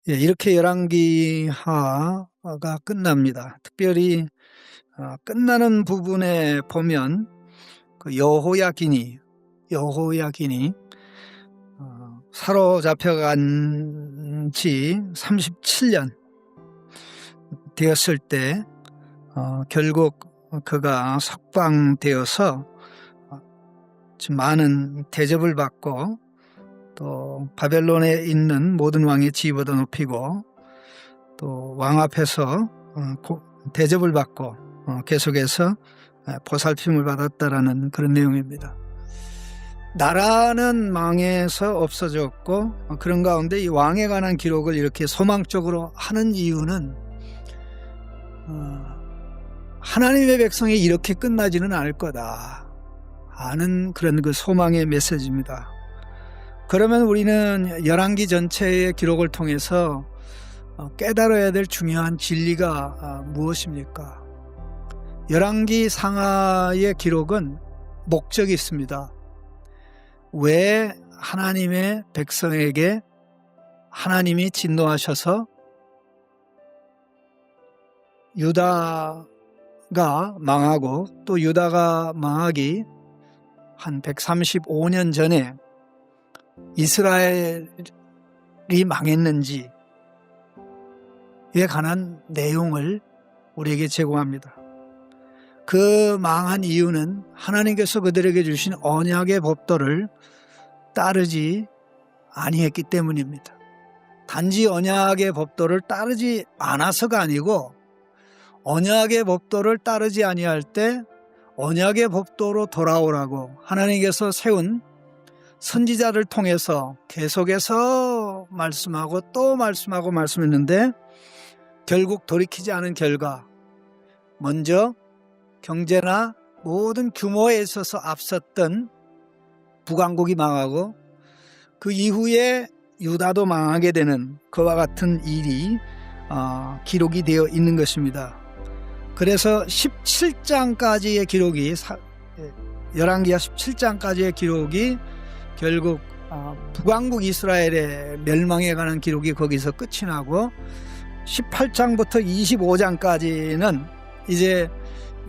예, 이렇게 열왕기하가 끝납니다. 특별히 끝나는 부분에 보면 그 여호야긴이 사로잡혀간 지 37년 되었을 때 결국 그가 석방되어서 많은 대접을 받고 또 바벨론에 있는 모든 왕의 지위보다 높이고 또 왕 앞에서 대접을 받고 계속해서 보살핌을 받았다라는 그런 내용입니다. 나라는 망해서 없어졌고 그런 가운데 이 왕에 관한 기록을 이렇게 소망적으로 하는 이유는 하나님의 백성이 이렇게 끝나지는 않을 거다 하는 그런 그 소망의 메시지입니다. 그러면 우리는 열왕기 전체의 기록을 통해서 깨달아야 될 중요한 진리가 무엇입니까? 열왕기 상하의 기록은 목적이 있습니다. 왜 하나님의 백성에게 하나님이 진노하셔서 유다가 망하고 또 유다가 망하기 한 135년 전에 이스라엘이 망했는지에 관한 내용을 우리에게 제공합니다. 그 망한 이유는 하나님께서 그들에게 주신 언약의 법도를 따르지 아니했기 때문입니다. 단지 언약의 법도를 따르지 않아서가 아니고 언약의 법도를 따르지 아니할 때 언약의 법도로 돌아오라고 하나님께서 세운 선지자를 통해서 계속해서 말씀하고 또 말씀하고 말씀했는데 결국 돌이키지 않은 결과 먼저 경제나 모든 규모에 있어서 앞섰던 북왕국이 망하고 그 이후에 유다도 망하게 되는 그와 같은 일이 기록이 되어 있는 것입니다. 그래서 17장까지의 기록이 열왕기하 17장까지의 기록이 결국 북왕국 이스라엘의 멸망에 관한 기록이 거기서 끝이 나고 18장부터 25장까지는 이제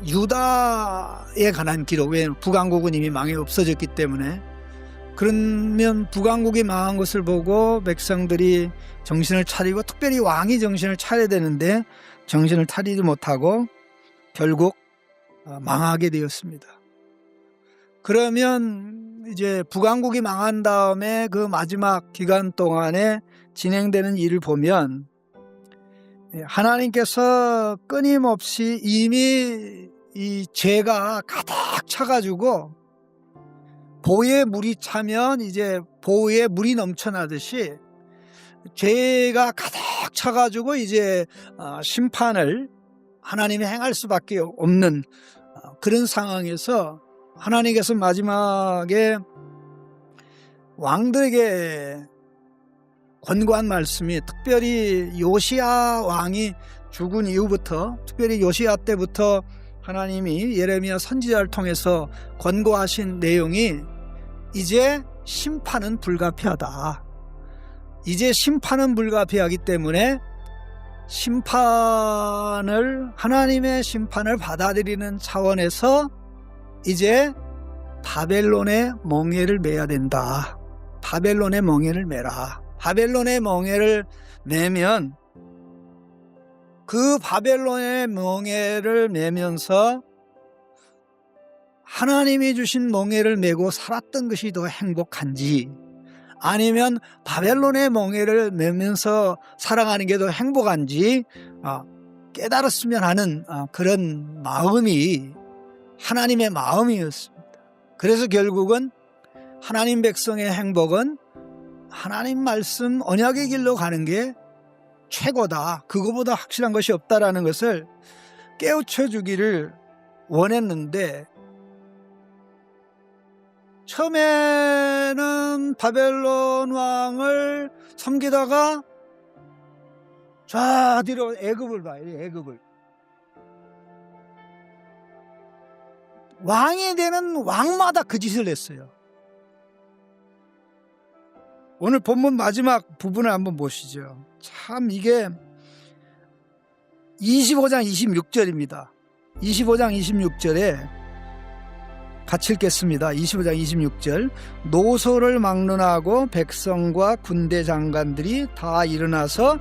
유다에 관한 기록, 왜냐하면 북왕국은 이미 망해 없어졌기 때문에. 그러면 북왕국이 망한 것을 보고 백성들이 정신을 차리고 특별히 왕이 정신을 차려야 되는데 정신을 차리지 못하고 결국 망하게 되었습니다. 그러면 이제 북왕국이 망한 다음에 그 마지막 기간 동안에 진행되는 일을 보면 하나님께서 끊임없이 이미 이 죄가 가득 차가지고 보에 물이 차면 이제 보에 물이 넘쳐나듯이 죄가 가득 차가지고 이제 심판을 하나님이 행할 수밖에 없는 그런 상황에서 하나님께서 마지막에 왕들에게 권고한 말씀이 특별히 요시야 왕이 죽은 이후부터 특별히 요시야 때부터 하나님이 예레미야 선지자를 통해서 권고하신 내용이 이제 심판은 불가피하다. 이제 심판은 불가피하기 때문에 하나님의 심판을 받아들이는 차원에서 이제 바벨론의 멍에를 매야 된다. 바벨론의 멍에를 매라. 바벨론의 멍에를 매면 그 바벨론의 멍에를 매면서 하나님이 주신 멍에를 메고 살았던 것이 더 행복한지 아니면 바벨론의 멍에를 메면서 살아가는 게 더 행복한지 깨달았으면 하는 그런 마음이 하나님의 마음이었습니다. 그래서 결국은 하나님 백성의 행복은 하나님 말씀 언약의 길로 가는 게 최고다. 그거보다 확실한 것이 없다라는 것을 깨우쳐 주기를 원했는데 처음에는 바벨론 왕을 섬기다가 자 뒤로 애굽을 봐요. 애굽을 왕이 되는 왕마다 그 짓을 했어요. 오늘 본문 마지막 부분을 한번 보시죠. 참 이게 25장 26절입니다. 25장 26절에 같이 읽겠습니다. 25장 26절. 노소를 막론하고 백성과 군대 장관들이 다 일어나서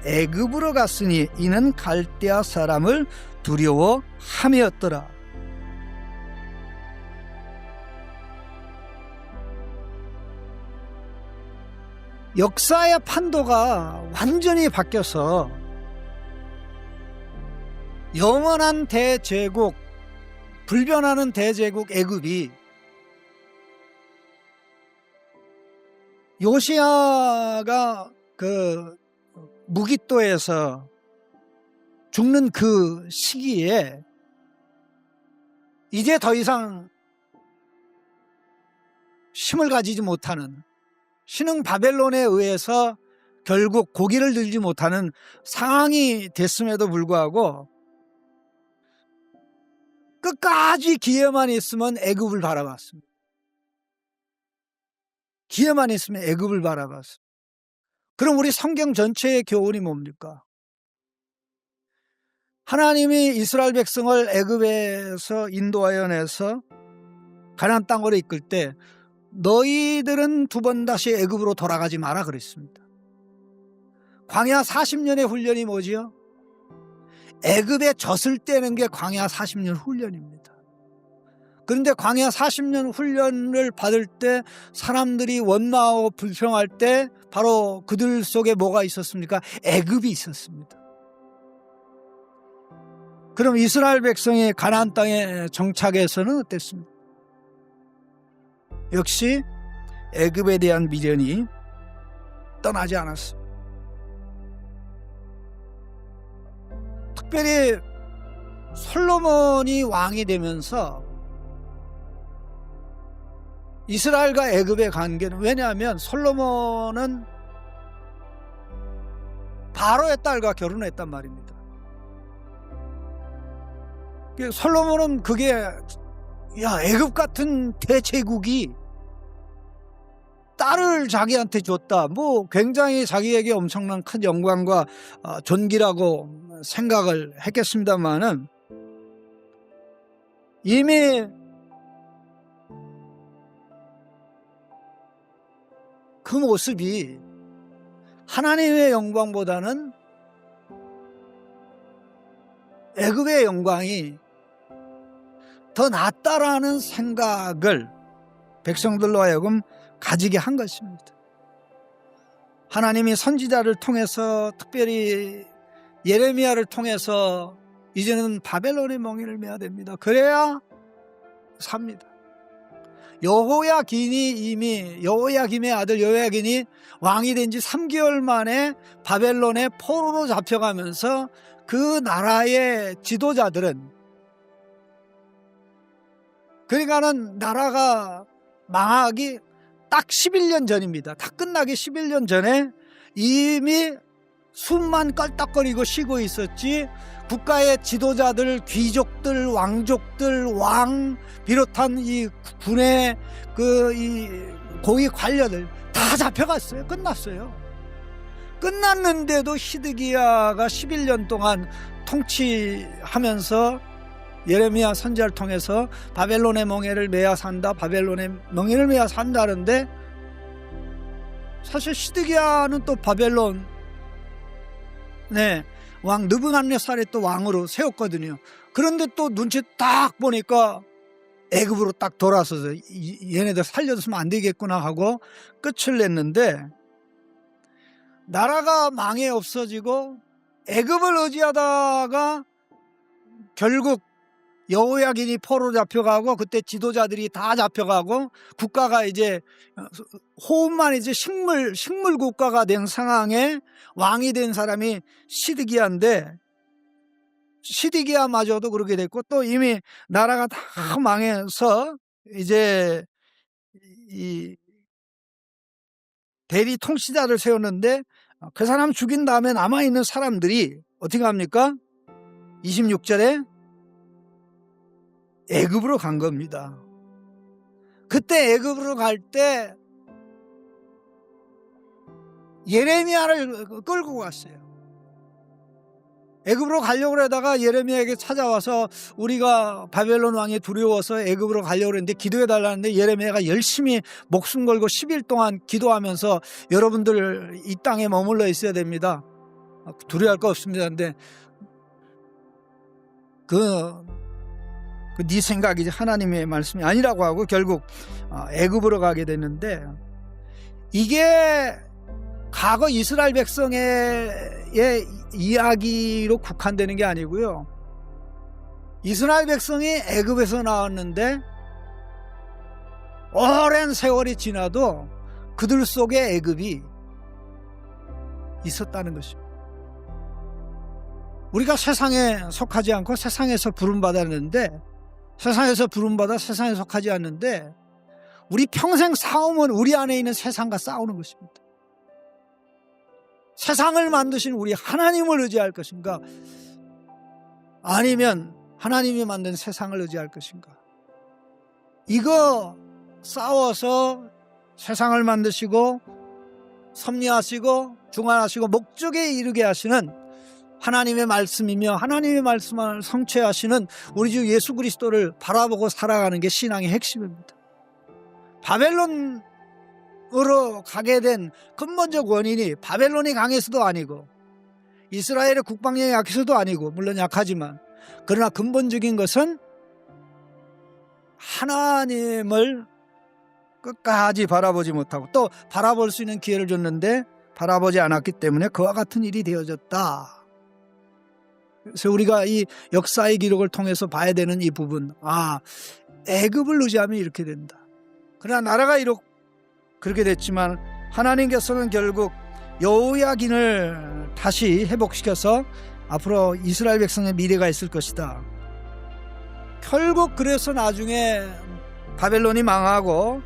애굽으로 갔으니 이는 갈대아 사람을 두려워함이었더라. 역사의 판도가 완전히 바뀌어서 영원한 대제국, 불변하는 대제국 애굽이 요시야가 그 무깃도에서 죽는 그 시기에 이제 더 이상 힘을 가지지 못하는, 신흥 바벨론에 의해서 결국 고기를 들지 못하는 상황이 됐음에도 불구하고 끝까지 기회만 있으면 애굽을 바라봤습니다. 기회만 있으면 애굽을 바라봤습니다. 그럼 우리 성경 전체의 교훈이 뭡니까? 하나님이 이스라엘 백성을 애굽에서 인도하여 내서 가나안 땅으로 이끌 때 너희들은 두 번 다시 애굽으로 돌아가지 마라 그랬습니다. 광야 40년의 훈련이 뭐지요? 애굽에 젖을 떼는 게 광야 40년 훈련입니다. 그런데 광야 40년 훈련을 받을 때 사람들이 원망하고 불평할 때 바로 그들 속에 뭐가 있었습니까? 애굽이 있었습니다. 그럼 이스라엘 백성이 가나안 땅에 정착해서는 어땠습니까? 역시 애굽에 대한 미련이 떠나지 않았습니다. 특별히 솔로몬이 왕이 되면서 이스라엘과 애굽의 관계는, 왜냐하면 솔로몬은 바로의 딸과 결혼했단 말입니다. 솔로몬은 그게 애굽 같은 대제국이 딸을 자기한테 줬다, 뭐 굉장히 자기에게 엄청난 큰 영광과 존귀라고 생각을 했겠습니다만은 이미 그 모습이 하나님의 영광보다는 애굽의 영광이 더 낫다라는 생각을 백성들로 하여금 가지게 한 것입니다. 하나님이 선지자를 통해서, 특별히 예레미야를 통해서 이제는 바벨론의 멍에를 메야 됩니다. 그래야 삽니다. 여호야김의 아들 여호야긴이 왕이 된 지 3개월 만에 바벨론의 포로로 잡혀가면서 그 나라의 지도자들은, 그러니까는 나라가 망하기 딱 11년 전입니다. 다 끝나기 11년 전에 이미 숨만 껄떡거리고 쉬고 있었지, 국가의 지도자들, 귀족들, 왕족들, 왕 비롯한 이 군의 이 고위 관료들 다 잡혀갔어요. 끝났어요. 끝났는데도 히드기야가 11년 동안 통치하면서 예레미야 선지자를 통해서 바벨론의 멍에를 메야 산다, 바벨론의 멍에를 메야 산다는데, 사실 히드기야는 또 바벨론 왕 느부갓네살의 또 왕으로 세웠거든요. 그런데 또 눈치 딱 보니까 애굽으로 딱 돌아서서 얘네들 살려줬으면 안 되겠구나 하고 끝을 냈는데, 나라가 망해 없어지고 애굽을 의지하다가 결국 여호야긴이 포로 잡혀가고, 그때 지도자들이 다 잡혀가고, 국가가 이제 호흡만 이제 식물 국가가 된 상황에 왕이 된 사람이 시드기야인데, 시드기야마저도 그렇게 됐고, 또 이미 나라가 다 망해서 이제 이 대리 통치자를 세웠는데, 그 사람 죽인 다음에 남아있는 사람들이 어떻게 합니까? 26절에 애굽으로 간 겁니다. 그때 애굽으로 갈 때 예레미야를 끌고 갔어요. 애굽으로 가려고 하다가 예레미야에게 찾아와서 우리가 바벨론 왕이 두려워서 애굽으로 가려고 했는데 기도해 달라는데 예레미야가 열심히 목숨 걸고 10일 동안 기도하면서 여러분들 이 땅에 머물러 있어야 됩니다. 두려워할 거 없습니다. 근데 네 생각이지 하나님의 말씀이 아니라고 하고 결국 애굽으로 가게 됐는데, 이게 과거 이스라엘 백성의 이야기로 국한되는 게 아니고요. 이스라엘 백성이 애굽에서 나왔는데 오랜 세월이 지나도 그들 속에 애굽이 있었다는 것입니다. 우리가 세상에 속하지 않고 세상에서 부름받았는데, 세상에서 부름받아 세상에 속하지 않는데, 우리 평생 싸움은 우리 안에 있는 세상과 싸우는 것입니다. 세상을 만드신 우리 하나님을 의지할 것인가, 아니면 하나님이 만든 세상을 의지할 것인가. 이거 싸워서 세상을 만드시고 섭리하시고 중환하시고 목적에 이르게 하시는 하나님의 말씀이며 하나님의 말씀을 성취하시는 우리 주 예수 그리스도를 바라보고 살아가는 게 신앙의 핵심입니다. 바벨론으로 가게 된 근본적 원인이 바벨론이 강해서도 아니고 이스라엘의 국방력이 약해서도 아니고, 물론 약하지만, 그러나 근본적인 것은 하나님을 끝까지 바라보지 못하고, 또 바라볼 수 있는 기회를 줬는데 바라보지 않았기 때문에 그와 같은 일이 되어졌다. 그래서 우리가 이 역사의 기록을 통해서 봐야 되는 이 부분, 애굽을 의지하면 이렇게 된다. 그러나 나라가 그렇게 됐지만 하나님께서는 결국 여호야긴을 다시 회복시켜서 앞으로 이스라엘 백성의 미래가 있을 것이다. 결국 그래서 나중에 바벨론이 망하고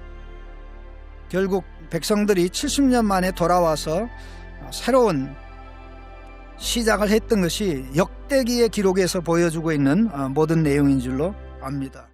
결국 백성들이 70년 만에 돌아와서 새로운 시작을 했던 것이 역대기의 기록에서 보여주고 있는 모든 내용인 줄로 압니다.